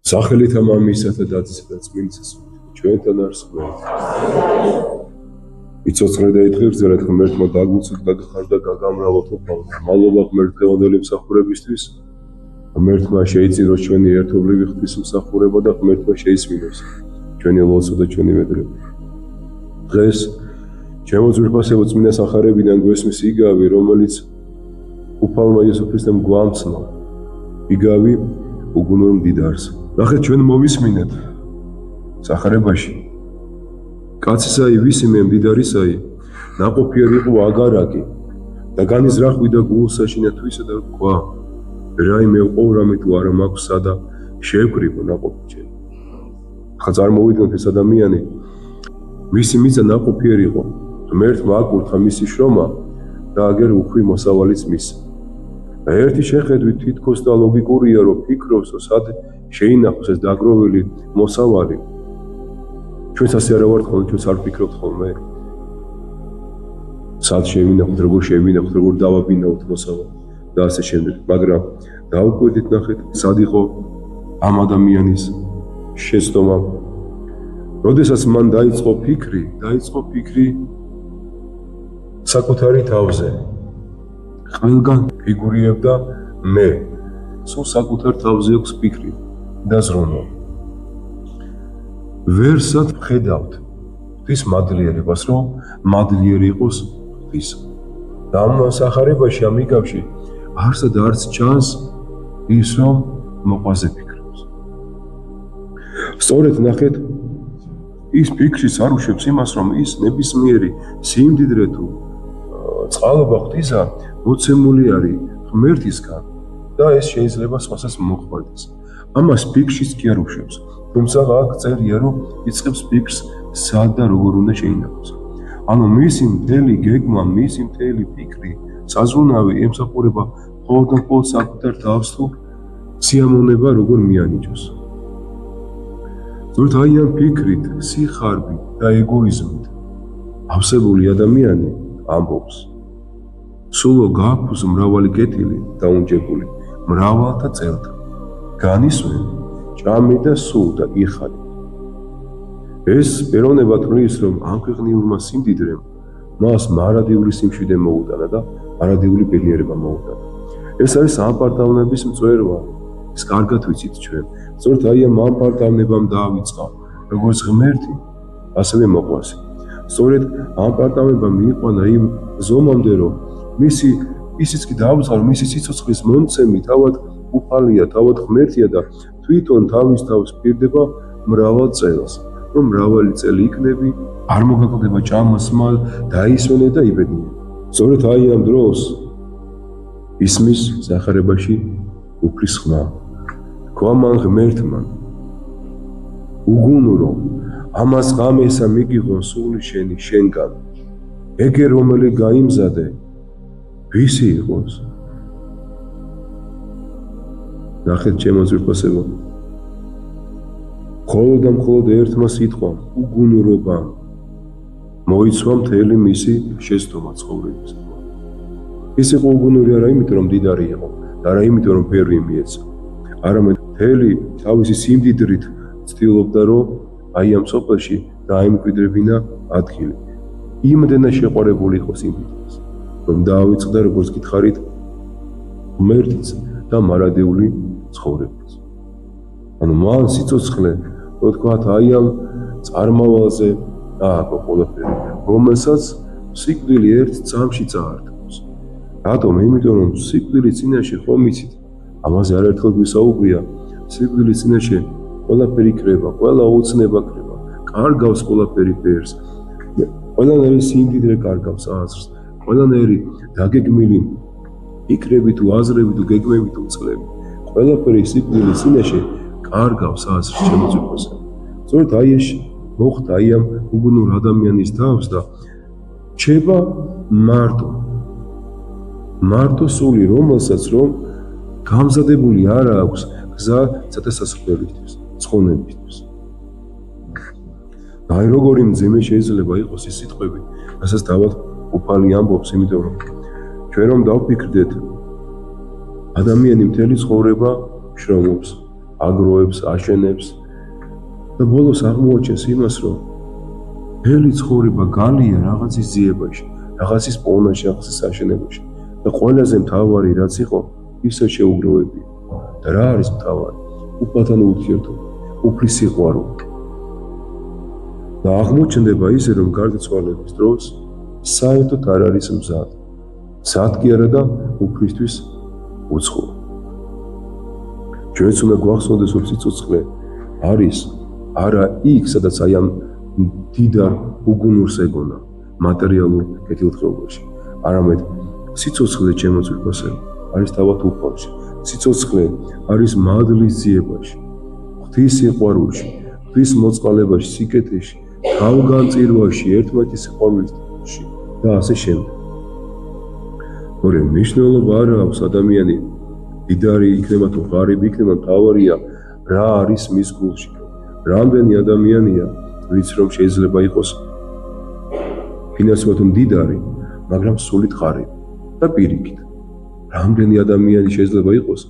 სახელით მამისა და დათისა და წმინდისა ჩვენთან არის ღმერთი. იცოცხლე და ითხოვს რა ღმერთმა დაგვიწევ და გახარდა გაგამრავლოთ უფალს. მადლობა ღმერთ დღევანდელი მსახურებისთვის. ღმერთმა შეიწიროს ჩვენი ერთობლივი ღვთისმსახურება და ღმერთმა შეისმინოს ჩვენი ლოცვა და ჩვენი მედრება. დღეს ჩემო ძვირფასებო წმინდა სახარებიდან გვესმის იგავი, რომელიც უფალმა იესო ქრისტემ გვამცნო. იგავი უგუნურ მდიდარს. ნახეთ, ჩვენ მოვისმინეთ სახარებაში. კაცისაი ვისიმე მდიდარისაი, ნაყოფიერი იყო აგარაკი და განიზრახვიდა გულსაშინა თვისა და თქვა, რაიმე უყო რამე თუ არა მაქვს სადა შევკრიბო ნაყოფიერი. ხა წარმოვიდგინოთ ეს ადამიანი, მისი მიწა ნაყოფიერი იყო. ღმერთმა აკურთხა მისი შრომა და აგერ უხვი მოსავალიც მისცა. და ერთი შეხედვით თითქოს და ლოგიკურია, რომ ფიქრობს, რომ სად შეინახოს ეს დაგროვილი მოსავალი. ჩვენც ასე არა ვართ ხოლმე, ჩვენც არ ვფიქრობთ ხოლმე. სად შევინახოთ, როგორ შევინახოთ, როგორ დავაბინაოთ მოსავალი და ასე შემდეგ. მაგრამ დავუკვირდით, ნახეთ, სად იყო ამ ადამიანის შეცდომა. როდესაც მან დაიწყო ფიქრი საკუთარი თავზე. ყველგან ფიგურირებდა მე. სულ საკუთარ თავზე აქვს ფიქრი და ზრუნვა. ვერსად ვხედავთ ღვთის მადლიერებას, რომ მადლიერი იყოს ღვთის. და ამ სახარებაში, ამ იგავში არსად არც ჩანს ის, რომ მოყვაზე ფიქრობს. სწორედ ნახეთ, ის ფიქრიც არ უშვებს იმას, რომ ის ნებისმიერი სიმდიდრე თუ წყალობა ღვთისა მოცემული არის ღმერთისგან და ეს შეიძლება სხვასაც მოხმარდეს. ამას ფიქრშიც კი არ უშვებს. თუმცა აქ წერია, რომ იწყებს ფიქრს სად და როგორ უნდა შეინახოს. ანუ მისი მთელი გეგმა, მისი მთელი ფიქრი, საზრუნავი ემსახურება მხოლოდ და მხოლოდ საკუთარ თავს თუ სიამოვნება როგორ მიანიჭოს. ზოგადად აი ამ ფიქრით, სიხარბით და ეგოიზმით ავსებული ადამიანი ამბობს, სულო გააქვს მრავალი კეთილი დაუნჯებული მრავალთა წელთა, განისვენ ჭამი და სულ და იხარი. ეს პიროვნება თვლის, რომ ამ ქვეყნიურმა სიმდიდრემ მას მარადიული სიმშვიდე მოუტანა და მარადიული ბედნიერება მოუტანა. ეს არის ამპარტავნების მწვერვალი. ეს კარგად ვიცით ჩვენ. სწორედ აი ამ ამპარტავნებამ დაავიწყა როგორც ღმერთი, ასევე მოყვასი. სწორედ ამპარტავნებამ მიიყვანა იმ ზომამდე, რომ ისიც კი დაავიწყა, რომ მისი სიცოცხლის მომცემი თავად უფალია, თავად ღმერთია და თვითონ თავის თავს პირდება მრავალ წელს. რომ მრავალი წელი იქნები, არ მოგაკლდება ჭამას მალ, დაისვენე და იბედნიერე. სწორედ აი ამ დროს ისმის სახარებაში უფლის ხმა. ქვამან ღმერთმან უგუნურო, ამას ღამესა მიგიღონ სული შენი შენგან. ეგე რომელი გაიმზადე, ვისი იყოს? ნახეთ ჩემო ძვირფასებო, მხოლოდ და მხოლოდ ერთმა სიტყვამ, უგუნურობამ მოიცვა მთელი მისი შეცდომა ცხოვრების. ის იყო უგუნური არა იმიტომ, რომ მდიდარი იყო და არა იმიტომ, რომ ბევრი მიეცა, არამედ მთელი თავისი სიმდიდრით ცდილობდა, რომ აი ამ სოფელში დაიმკვიდრებინა ადგილი. იმდენად შეყვარებული იყო სიმდიდრეს, რომ დაავიწყდა, როგორც გითხარით, ღმერთიც და მარადეული ცხოვრებაც. ანუ მან სიცოცხლე, რო თქვათ, აი ამ წარმავალზე დააკო ყველაფერი, რომელსაც სიკვდილი ერთ წამში წაართავს. რატომ? იმიტომ, რომ სიკვდილის წინაშე ხომ იცით, ამაზე არაერთხელ გვისაუბრია, სიკვდილის წინაშე ყველაფერი კრება, ყველა ოცნება კრება, კარგავს ყველაფერი ფერს, ყველანაირი სიმდიდრე კარგავს აზრს, ყველანაირი დაგეგმილი ფიქრები თუ აზრები თუ გეგმები თუ წყლები, ყველაფერი სიკვდილის წინაშე კარგავს აზრს შემოწმებას. სწორედ აი ეს მოხდა აი ამ უგუნურ ადამიანის თავს და რჩება მარტო სული, რომელსაც რომ გამზადებული არ აქვს გზა წესასწრებისთვის, ცხონებისთვის. აი როგორი მძიმე შეიძლება იყოს ის სიტყვები, რასაც დავად უფალი ამბობს, იმიტომ რომ ჩვენ რომ დავფიქრდეთ, ადამიანი მთელი ცხოვრება შრომობს, აგროვებს, აშენებს და ბოლოს აღმოაჩენს იმას, რომ მთელი ცხოვრება გალია რაღაცის ძიებაში, რაღაცის პოვნაში, რაღაცის აშენებაში და ყველაზე მთავარი რაც იყო, ისე შეუგროვებია. და რა არის მთავარი? უფალთან ურთიერთობა, უფლის სიყვარული. და აღმოჩნდება ისე, რომ გარდაცვალების დროს საერთოდ არ არის მზად. მზად კი არა და უფლისთვის უცხო. ჩვენც უნდა გვახსოვდეს, რომ სიცოცხლე არის არა იქ, სადაც აი ამ დიდარ უგუნურს ეგონა მატერიალურ კეთილდღეობაში, არამედ სიცოცხლე ჩემო ძვირფასებო არის თავად უფალში. სიცოცხლე არის მადლის ძიებაში, ღვთის სიყვარულში, ღვთის მოწყალებაში, სიკეთეში, თავგანწირვაში, ერთმანეთის სიყვარულში და ასე შემდეგ. ორი მნიშვნელობა არ აქვს ადამიანი დიდარი იქნება თუ ღარიბი იქნება, მთავარია რა არის მის გულში. რამდენი ადამიანია, ვიც რომ შეიძლება იყოს ფინანსურად მდიდარი, მაგრამ სულით ღარიბი და პირიქით. რამდენი ადამიანი შეიძლება იყოს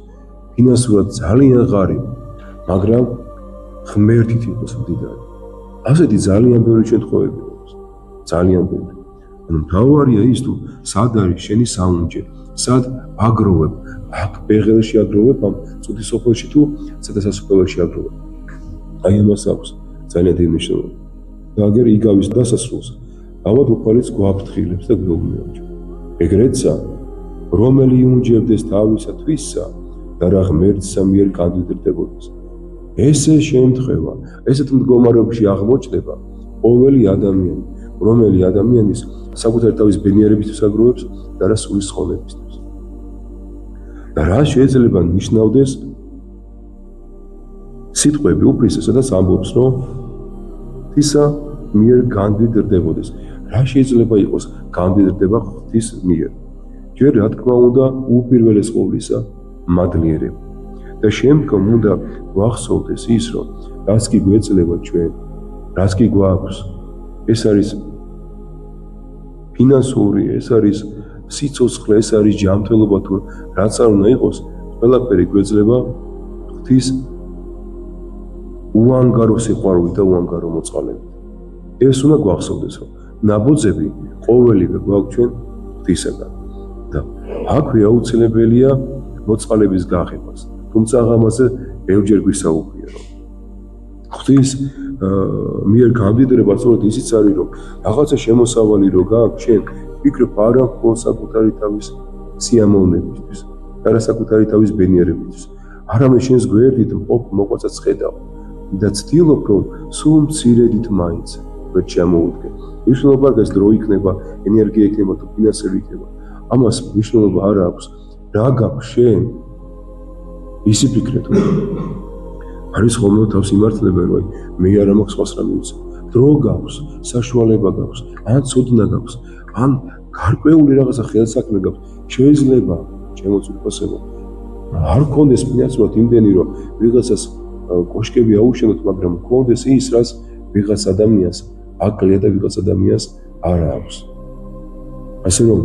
ფინანსურად ძალიან ღარიბი, მაგრამ ღმერთით იყოს მდიდარი. ასეთი ძალიან ბევრი შემთხვევები აქვს. ძალიან ბევრი. ანუ მთავარია ის თუ სად არის შენი საუნჯე, სად აგროვებ, აქ ბეღელში აგროვებ, ამ წუთის სოფელში თუ სადასასופველში აგროვებ. აი ამას აქვს ძალიან დიდი მნიშვნელობა. და აგერ იგავის დასასრულს, ავად უფალიც გვაფრთხილებს და გვეუბნება. ეგრეცა, რომელი იუნჯებდეს თავისა თვისა და რა ღმერთსა მიერ კანდიდირდებოდეს. ესე შემთხვევა, ესეთ მდგომარეობაში აღმოჩნდება ყოველი ადამიანი, რომელი ადამიანის საკუთარი თავის ბედნიერებისთვის აგროვებს და რა სულის ხონებისთვის. და რა შეიძლება ნიშნავდეს სიტყვები უფლისა, სადაც ამბობს, რომ ღვთისა მიერ განდიდირდებოდეს. რა შეიძლება იყოს განდიდირდება ღვთის მიერ? ჯერ რა თქმა უნდა უპირველეს ყოვლისა მადლიერება. და შემდგომ უნდა გვახსოვდეს ის, რომ რაც კი გვეძლება ჩვენ, რაც კი გვაქვს, ეს არის ფინანსური, ეს არის სიცოცხლე, ეს არის ჯანმრთელობა თუ რაც არ უნდა იყოს, ყველაფერი გვეძლება ღვთის უანგარო სიყვარული და უანგარო მოწყალებით. ეს უნდა გვახსოვდეს, რომ ნაბოძები ყოველივე გვაქვს ჩვენ ღვთისაგან და აქვე აუცილებელია მოწყალების გაღებაც. თუმცა ამაზე ბევრჯერ გვისაუბრია, რომ ღვთის მიერ გამდიდრება სწორედ ისიც არის, რომ რაღაცა შემოსავალი რო გააქვს შენ, ვფიქრობ არა მხოლოდ საკუთარი თავის სიამოვნებისთვის, არა საკუთარი თავის ბედნიერებისთვის, არამედ შენს გვერდით მყოფ მოყვაცაც ხედავ და ცდილობ, რომ სულ მცირედით მაინც ვერ შემოუდგე. მნიშვნელობა ეს დრო იქნება, ენერგია იქნება თუ ფინანსები იქნება. ამას მნიშვნელობა არ აქვს. რა გაქვს შენ? ისი ფიქრეთ. არის ხოლმე თავს იმართლებენ, რომ მე არ მაქვს სხვას რა მივიცე. დრო გაქვს, საშუალება გაქვს, ან ცოდნა გაქვს, ან გარკვეული რაღაცა ხელსაქმე გაქვს. შეიძლება ჩემო ძვირფასებო არ გქონდეს ფინანსურად იმდენი, რომ ვიღაცას კოშკები აუშენოთ, მაგრამ გქონდეს ის, რაც ვიღაც ადამიანს აკლია და ვიღაც ადამიანს არ აქვს. ასე რომ,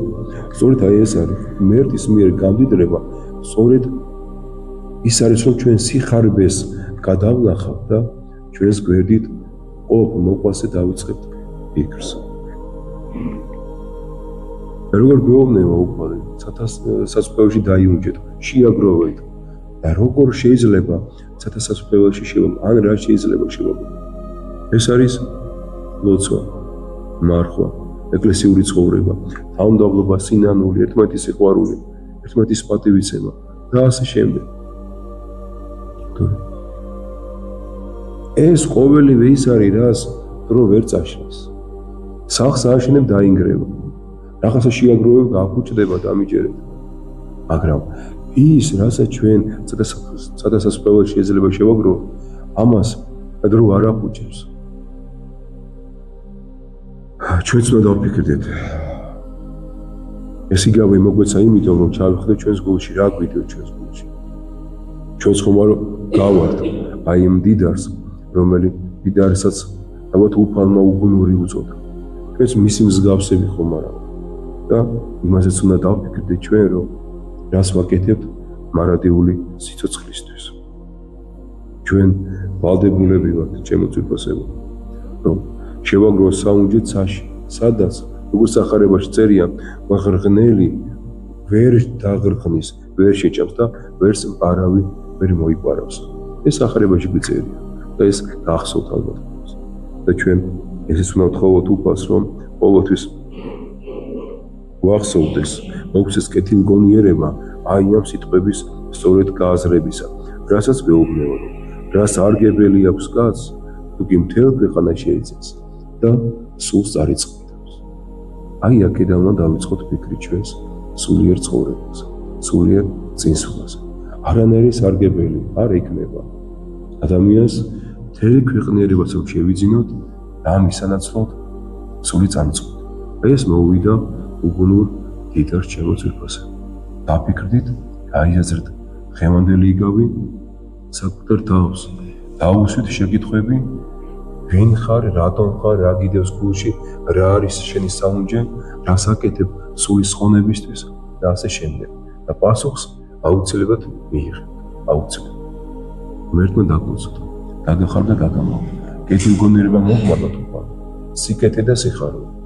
სწორედ აი ეს არის ღმერთის მიერ გამდიდრება, სწორედ ის არის, რომ ჩვენ სიხარბეს გადავნახავთ და ჩვენს გვერდით ყოფ მოყვასე დავიწყებთ ფიქრს. როგორ გვეუბნება უფალი, საცხოვრებელში დაიუნჯეთ, შეაგროვეთ და როგორ შეიძლება საცხოვრებელში შევაგროვოთ, ან რა შეიძლება შევაგროვოთ. ეს არის ლოცვა, მარხვა, ეკლესიური ცხოვრება, თავმდაბლობა, სინანული, ერთმანეთის სიყვარული, ერთმანეთის პატივისცემა და ასე შემდეგ. ეს ყოველივე ის არის, რას დრო ვერ წაშლის. სახლს ააშენებ დაინგრევა. რაღაცა შეაგროვებ, გაგუჭდება დამიჯერებ. მაგრამ ის, რასაც ჩვენ სადასასწრებელში შეიძლება შევაგროვოთ, ამას დრო არ აღუჭებს. ჩვენც უნდა დავფიქრდეთ. ეს იგავი მოგვეცა იმიტომ, რომ ჩავიხვდეთ ჩვენს გულში, რა გვიდევ ჩვენს გულში. ჩვენს ხომ არ გავართ აი იმ დიდარს, რომელიც დიდარსაც ალბათ უფალმა უგუნური უწოდა. ჩვენც მისი მსგავსები ხომ არა. და იმასაც უნდა დავფიქრდეთ ჩვენ, რომ რას ვაკეთებთ მარადიული სიცოცხლისთვის. ჩვენ ვალდებულები ვართ ჩემო ძვირფასებო, რომ შევაგროვოთ საუნჯე ცაში, სადაც როგორც სახარებაში წერია, მღრღნელი ვერ დაღრღნის, ვერ შეჭამს და ვერს არავინ ვერ მოიყვარავს. ეს სახარებაში წერია და ეს გახსოვთ ალბათ. და ჩვენ ესეც უნდა ვთხოვოთ უფალს, რომ ყოველთვის ვახსოვდეს მოგვცეს კეთილგონიერება აი ამ სიტყვების სწორედ გააზრებისა, რასაც მეუბნეო, რომ რას არგებელი აქვს კაცს, თუ კი მთელ ქვეყანაში ეძებს და სულს წარიწყდავს. აი აქედან უნდა დავიწყოთ ფიქრი ჩვენს სულიერ ცხოვრებას, სულიერ წინსვლას. არანაირი სარგებელი არ იქნება ადამიანს მთელი ქვეყნიერებაც რომ შევიძინოთ და ამისანაცვლოდ სული წამწვით. ეს მოვიდა უგუნურ დიდარ ჩემო ძვირფასე. დაფიქრდით, გაიაზრდით დღევანდელი იგავი საკუთარ თავს, დაუსვით შეკითხვები, ვინ ხარ, რატომ ხარ, რა გიდევს გულში, რა არის შენი საუნჯე, რას აკეთებ სულის ხონებისთვის და ასე შემდეგ. და პასუხს აუცილებლად მიიღებთ, აუცილებლად. ღმერთმა დაგმოწოთ, დაგეხარ და გაგამო. კეთილგონიერება მოგვარდათ უფალო, სიკეთე და სიხარული.